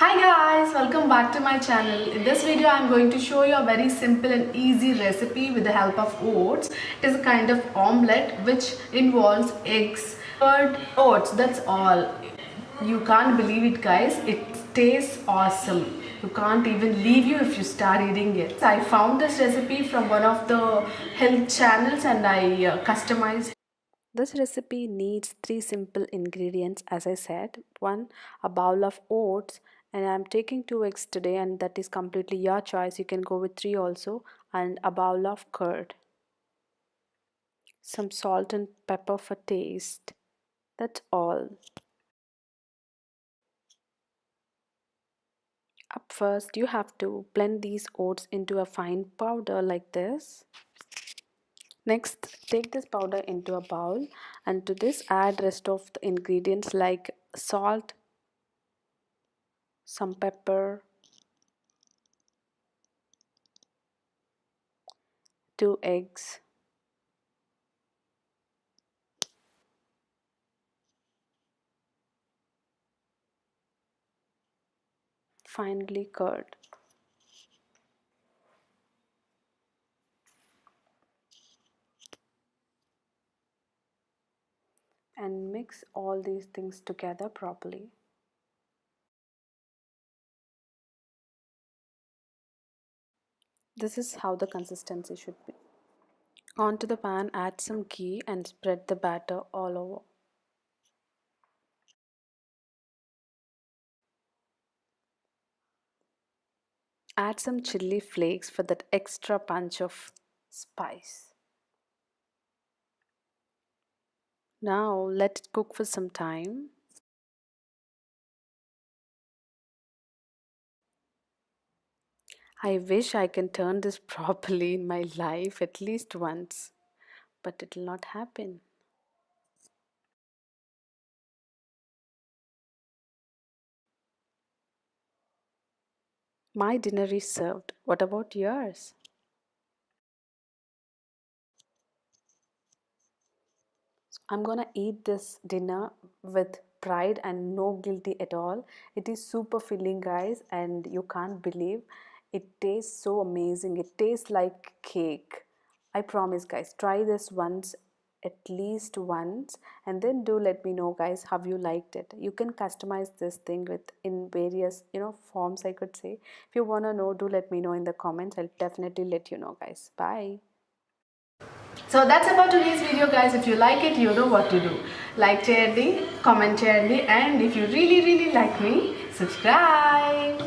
Hi guys, welcome back to my channel. In this video I am going to show you a very simple and easy recipe with the help of oats. It is a kind of omelette which involves eggs, curd, oats, that's all. You can't believe it guys, it tastes awesome. You can't even leave you if you start eating it. I found this recipe from one of the health channels and I customized. This recipe needs 3 simple ingredients as I said. One, a bowl of oats, and I'm taking 2 eggs today, and that is completely your choice. You can go with 3 also, and a bowl of curd. Some salt and pepper for taste. That's all. Up first, you have to blend these oats into a fine powder like this. Next, take this powder into a bowl, and to this add rest of the ingredients like salt, some pepper, 2 eggs, finally curd. And mix all these things together properly. This is how the consistency should be. Onto the pan, add some ghee and spread the batter all over. Add some chili flakes for that extra punch of spice. Now let it cook for some time. I wish I can turn this properly in my life at least once, but it will not happen. My dinner is served. What about yours? I'm gonna eat this dinner with pride and no guilty at all. It is super filling, guys, and you can't believe it tastes so amazing. It tastes like cake. I promise, guys, try this once, at least once, and then do let me know, guys, how you liked it. You can customize this thing with in various forms, I could say. If you wanna know, do let me know in the comments. I'll definitely let you know, guys. Bye. So that's about today's video guys. If you like it, you know what to do. Like చేయండి, comment చేయండి, and if you really like me, subscribe.